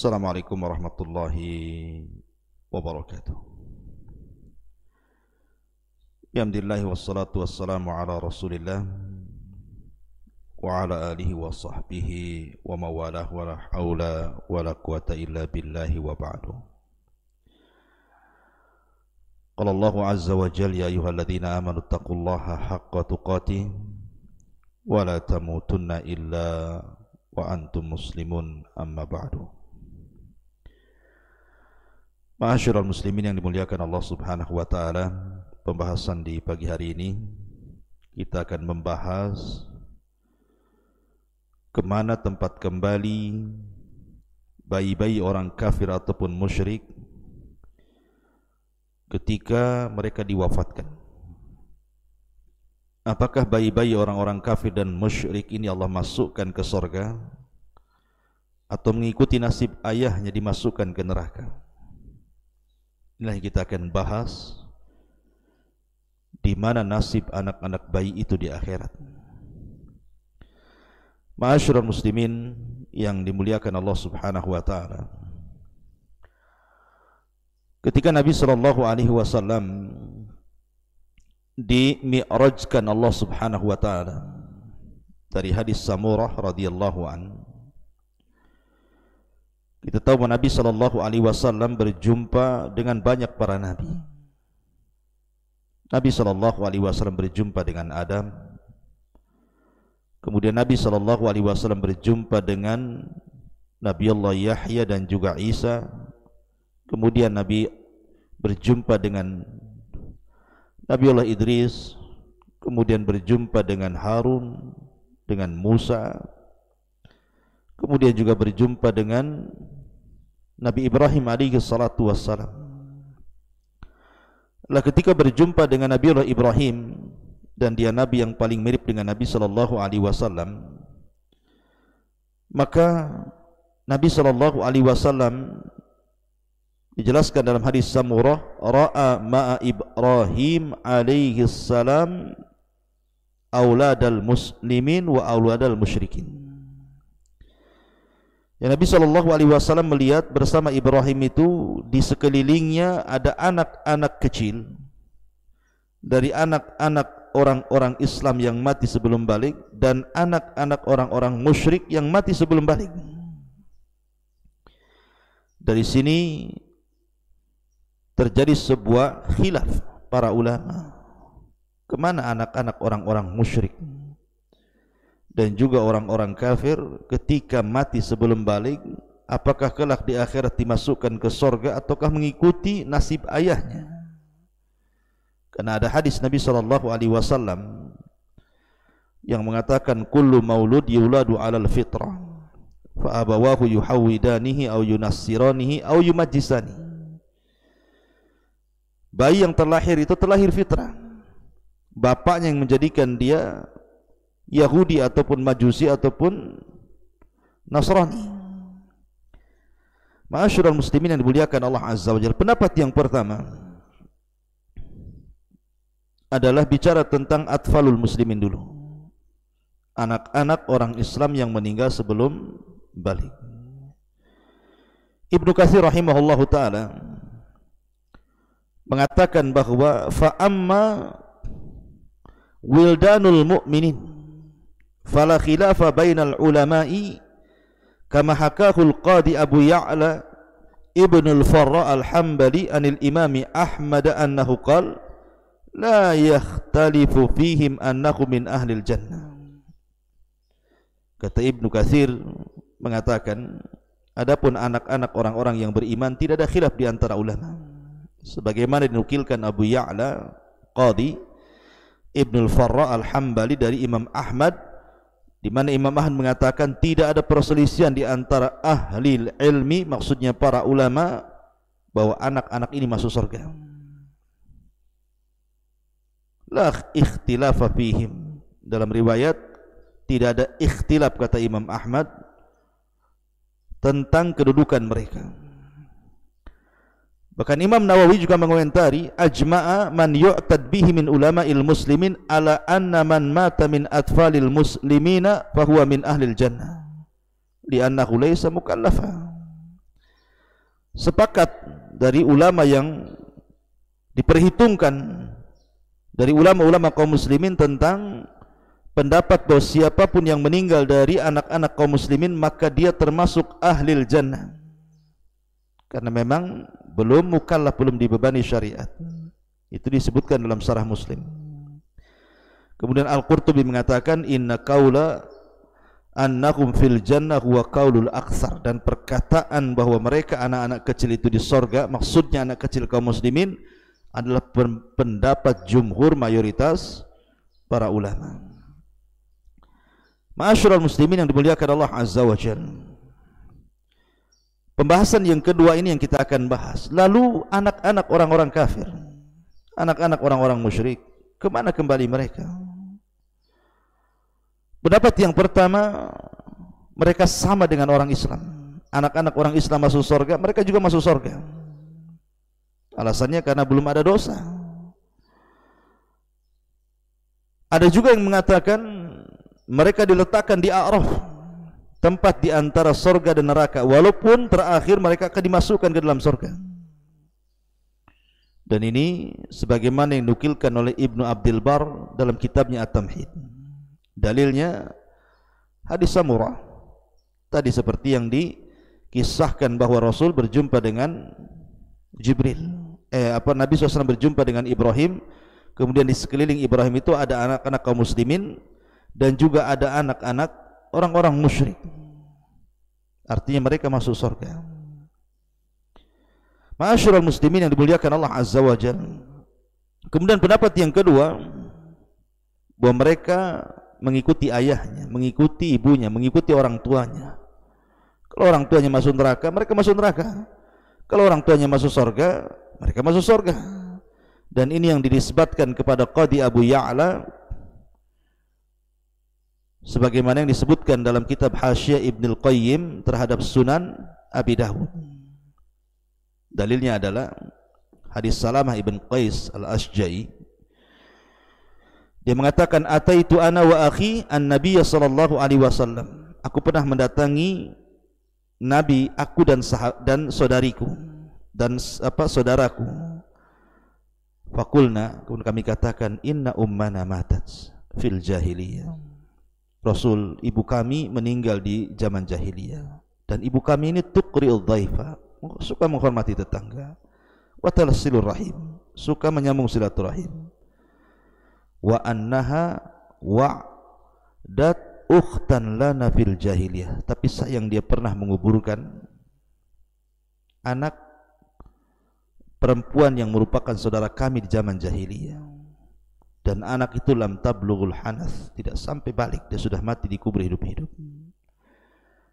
Assalamualaikum warahmatullahi wabarakatuh. Alhamdulillah wassalatu wassalamu ala Rasulillah wa ala alihi wa sahbihi wa mawalah wa la haula wa la quwata illa billahi wa ba'du. Qala Allahu azza wa jalla ya ayyuhalladzina amanu taqullaha haqqa tuqatih wa la tamutunna illa wa antum muslimun amma ba'du. Ma'asyiral muslimin yang dimuliakan Allah Subhanahu wa taala, pembahasan di pagi hari ini kita akan membahas kemana tempat kembali bayi-bayi orang kafir ataupun musyrik ketika mereka diwafatkan. Apakah bayi-bayi orang-orang kafir dan musyrik ini Allah masukkan ke surga atau mengikuti nasib ayahnya dimasukkan ke neraka? Inilah yang kita akan bahas, di mana nasib anak-anak bayi itu di akhirat. Ma'asyiral muslimin yang dimuliakan Allah Subhanahu wa taala, ketika Nabi sallallahu alaihi wasallam dimi'rajkan Allah Subhanahu wa taala dari hadis Samurah radhiyallahu anhu, kita tahu bahwa Nabi sallallahu alaihi wasallam berjumpa dengan banyak para nabi. Nabi sallallahu alaihi wasallam berjumpa dengan Adam. Kemudian Nabi sallallahu alaihi wasallam berjumpa dengan Nabi Allah Yahya dan juga Isa. Kemudian Nabi berjumpa dengan Nabi Allah Idris. Kemudian berjumpa dengan Harun, dengan Musa. Kemudian juga berjumpa dengan Nabi Ibrahim alaihi salatu wassalam. Lah ketika berjumpa dengan Nabi Allah Ibrahim, dan dia nabi yang paling mirip dengan Nabi sallallahu alaihi wasallam, maka Nabi sallallahu alaihi wasallam dijelaskan dalam hadis Samurah, ra'a ma'a Ibrahim alaihi salam auladal muslimin wa auladal musyrikin. Ya, Nabi sallallahu alaihi wasallam melihat bersama Ibrahim itu di sekelilingnya ada anak-anak kecil dari anak-anak orang-orang Islam yang mati sebelum balik dan anak-anak orang-orang musyrik yang mati sebelum balik. Dari sini terjadi sebuah khilaf para ulama, kemana anak-anak orang-orang musyrik dan juga orang-orang kafir ketika mati sebelum balik, apakah kelak di akhirat dimasukkan ke surga ataukah mengikuti nasib ayahnya? Karena ada hadis Nabi sallallahu alaihi wasallam yang mengatakan kullu maulud yuladu 'alal fitrah fa abawahu yuhawidanihi aw yunassiranihi aw yumajjisani. Bayi yang terlahir itu terlahir fitrah, bapaknya yang menjadikan dia Yahudi ataupun Majusi ataupun Nasrani. Ma'asyiral muslimin yang dimuliakan Allah Azza wa Jalla, pendapat yang pertama adalah bicara tentang atfalul muslimin dulu, anak-anak orang Islam yang meninggal sebelum balik. Ibnu Katsir rahimahullahu taala mengatakan bahwa fa amma wildanul mu'minin fala khilafa bainal ulama'i kama hakahul qadi Abu Ya'la ibnul Farra al-Hambali anil imami Ahmad annahu qala la yakhtalifu fihim annahu min ahlil jannah. Kata Ibnu Katsir mengatakan, adapun anak-anak orang-orang yang beriman tidak ada khilaf di antara ulama, sebagaimana dinukilkan Abu Ya'la qadi Ibnul Farra al-Hambali dari Imam Ahmad, di mana Imam Ahmad mengatakan tidak ada perselisihan di antara ahli ilmi, maksudnya para ulama, bahwa anak-anak ini masuk surga. La ikhtilafa fihim, dalam riwayat tidak ada ikhtilaf kata Imam Ahmad tentang kedudukan mereka. Bahkan Imam Nawawi juga mengomentari, ajma'a man yu'tad bihi min ulama'il muslimin ala anna man mata min atfalil muslimina fahuwa min ahlil jannah li'annahu laysa mukallafa. sepakat dari ulama yang diperhitungkan dari ulama-ulama kaum muslimin tentang pendapat bahwa siapapun yang meninggal dari anak-anak kaum muslimin maka dia termasuk ahlil jannah, karena memang belum mukallaf, belum dibebani syariat. Itu disebutkan dalam Syarah Muslim. Kemudian Al-Qurtubi mengatakan inna qaula annahum fil jannah huwa qaulul aktsar, dan perkataan bahwa mereka anak-anak kecil itu di sorga, maksudnya anak kecil kaum muslimin, adalah pendapat jumhur mayoritas para ulama. Ma'asyiral muslimin yang dimuliakan Allah Azza wa Jalla, pembahasan yang kedua ini yang kita akan bahas. Lalu anak-anak orang-orang kafir, anak-anak orang-orang musyrik, kemana kembali mereka? Pendapat yang pertama, mereka sama dengan orang Islam. Anak-anak orang Islam masuk surga, mereka juga masuk surga. Alasannya karena belum ada dosa. Ada juga yang mengatakan mereka diletakkan di A'raf, tempat di antara surga dan neraka, walaupun terakhir mereka akan dimasukkan ke dalam surga. Dan ini sebagaimana yang dinukilkan oleh Ibnu Abdul Bar dalam kitabnya At-Tamhid. Dalilnya hadis Samurah tadi, seperti yang dikisahkan bahwa Rasul berjumpa dengan Jibril, Nabi SAW berjumpa dengan Ibrahim, kemudian di sekeliling Ibrahim itu ada anak-anak kaum muslimin dan juga ada anak-anak orang-orang musyrik. Artinya mereka masuk surga. Ma'asyiral muslimin yang dimuliakan Allah Azza wa Jalla. Kemudian pendapat yang kedua, bahwa mereka mengikuti ayahnya, mengikuti ibunya, mengikuti orang tuanya. Kalau orang tuanya masuk neraka, mereka masuk neraka. Kalau orang tuanya masuk surga, mereka masuk surga. Dan ini yang dinisbatkan kepada Qadi Abu Ya'la, sebagaimana yang disebutkan dalam kitab Hasyiah Ibnul Qayyim terhadap Sunan Abi Dawud. Dalilnya adalah hadis Salamah ibn Qais al-Ashja'i. Dia mengatakan, ataitu ana wa akhi an-nabiy sallallahu alaihi wasallam. Aku pernah mendatangi Nabi, aku dan saudariku dan saudaraku. Fakulna, kemudian kami katakan, inna ummana matat fil jahiliyah. Rasul, ibu kami meninggal di zaman jahiliyah, dan ibu kami ini tuqri'ul dhaifa, suka menghormati tetangga, wa talsilur rahim, suka menyambung silaturahim, wa annaha wa'dat ukhtan lana fil jahiliyah. Tapi sayang dia pernah menguburkan anak perempuan yang merupakan saudara kami di zaman jahiliyah, dan anak itu lam tablughul hanas, tidak sampai balik, dia sudah mati dikubur hidup-hidup.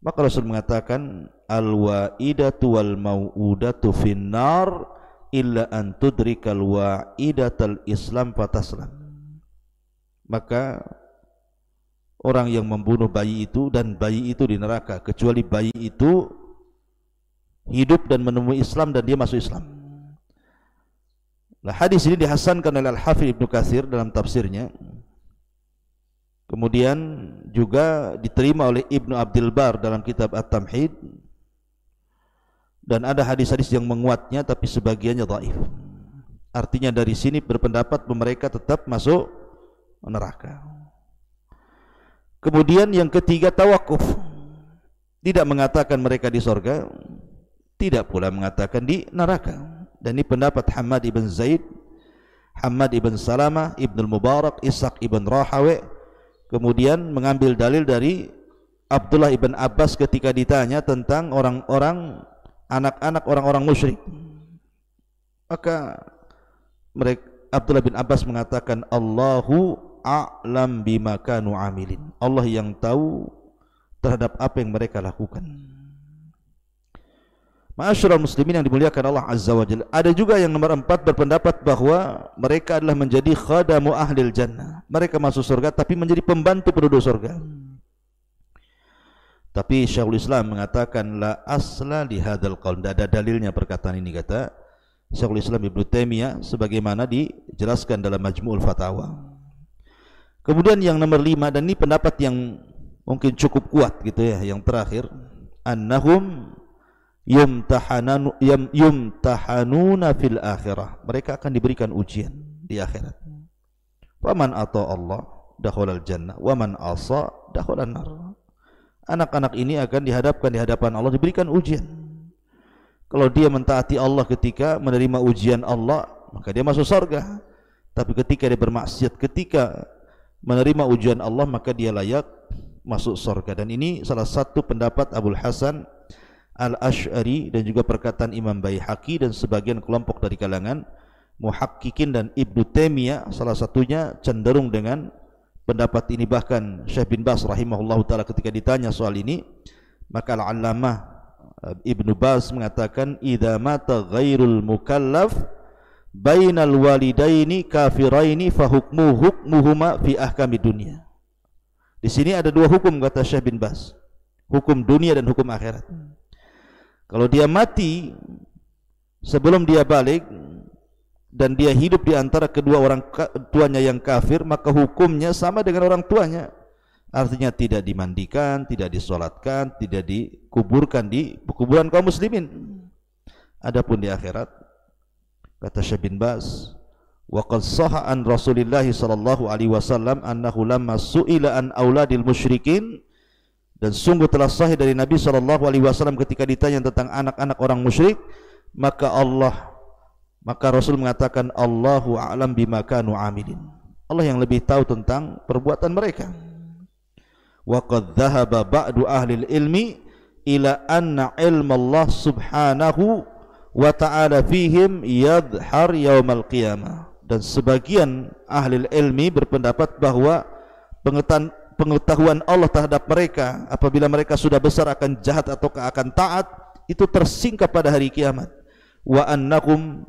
Maka Rasul mengatakan, al-wa'idatu wal mau'udatu finnar illa an tudrikal wa'idatal islam fataslam. Maka orang yang membunuh bayi itu, dan bayi itu di neraka, kecuali bayi itu hidup dan menemui Islam dan dia masuk Islam. Nah, hadis ini dihasankan oleh Al-Hafidz Ibnu Katsir dalam tafsirnya. Kemudian juga diterima oleh Ibnu Abdul Bar dalam kitab At-Tamhid. Dan ada hadis-hadis yang menguatnya, tapi sebagiannya dhaif. Artinya dari sini berpendapat mereka tetap masuk neraka. Kemudian yang ketiga, tawakuf. Tidak mengatakan mereka di surga, tidak pula mengatakan di neraka. Dan ini pendapat Hamad ibn Zaid, Hamad ibn Salamah, Ibnul Mubarak, Ishaq ibn Rahawi. Kemudian mengambil dalil dari Abdullah ibn Abbas ketika ditanya tentang orang-orang, anak-anak orang-orang musyrik. Maka mereka, Abdullah bin Abbas mengatakan, Allahu a'lam bima kanu amilin. Allah yang tahu terhadap apa yang mereka lakukan. Ma'asyiral muslimin yang dimuliakan Allah Azza wa Jalla. Ada juga yang nomor 4 berpendapat bahwa mereka adalah menjadi khadamu ahlil jannah. Mereka masuk surga tapi menjadi pembantu penduduk surga. Tapi Syekhul Islam mengatakan la asla li hadzal qaul. Tidak ada dalilnya perkataan ini, kata Syekhul Islam Ibnu Taimiyah, sebagaimana dijelaskan dalam Majmu'ul Fatawa. Kemudian yang nomor 5, dan ini pendapat yang mungkin cukup kuat gitu ya, yang terakhir, annahum yumtahanuna fil akhirah, mereka akan diberikan ujian di akhirat. Waman ata Allah dakhalal jannah waman asa dakhalan nar. Anak-anak ini akan dihadapkan di hadapan Allah, diberikan ujian. Kalau dia mentaati Allah ketika menerima ujian Allah, maka dia masuk surga. Tapi ketika dia bermaksiat, ketika menerima ujian Allah, maka dia layak masuk surga. Dan ini salah satu pendapat Abul Hasan Al-Asy'ari dan juga perkataan Imam Baihaqi dan sebagian kelompok dari kalangan muhaqqiqin, dan Ibnu Taimiyah salah satunya cenderung dengan pendapat ini. Bahkan Syekh bin Baz rahimahullahu taala ketika ditanya soal ini, maka Al-Allamah Ibnu Baz mengatakan idza mata ghairul mukallaf bainal walidaini kafiraini fa hukmuhuma fi ahkami dunya. Di sini ada dua hukum kata Syekh bin Baz, hukum dunia dan hukum akhirat. Kalau dia mati sebelum dia balik dan dia hidup di antara kedua orang tuanya yang kafir, maka hukumnya sama dengan orang tuanya. Artinya tidak dimandikan, tidak disolatkan, tidak dikuburkan di kuburan kaum muslimin. Adapun di akhirat, kata Syekh bin Baz, wa qad sahha an Rasulillah sallallahu alaihi wasallam annahu lamma su'ila an auladil musyrikin, dan sungguh telah sahih dari Nabi sallallahu alaihi wasallam ketika ditanya tentang anak-anak orang musyrik, maka Rasul mengatakan Allahu a'lam bima kanu amilin. Allah yang lebih tahu tentang perbuatan mereka. Wa qad dhahaba ba'du ahli ilmi ila anna ilma Allah subhanahu wa ta'ala fihim yadhhar yaumal qiyamah. Dan sebagian ahli ilmi berpendapat bahwa pengetahuan Allah terhadap mereka apabila mereka sudah besar akan jahat atau akan taat itu tersingkap pada hari kiamat. Wa annahum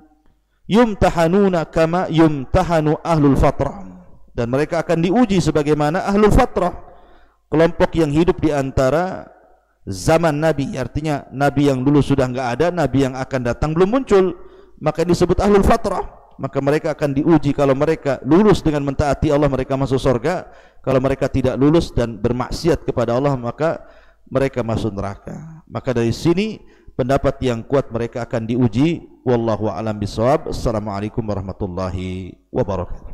yumtahanuna kama yumtahanu ahlul fatrah, dan mereka akan diuji sebagaimana ahlul fatrah, kelompok yang hidup di antara zaman Nabi. Artinya Nabi yang dulu sudah enggak ada, Nabi yang akan datang belum muncul, maka disebut ahlul fatrah. Maka mereka akan diuji. Kalau mereka lulus dengan mentaati Allah, mereka masuk surga. Kalau mereka tidak lulus dan bermaksiat kepada Allah, maka mereka masuk neraka. Maka dari sini pendapat yang kuat mereka akan diuji. Wallahu a'lam bishawab. Assalamualaikum warahmatullahi wabarakatuh.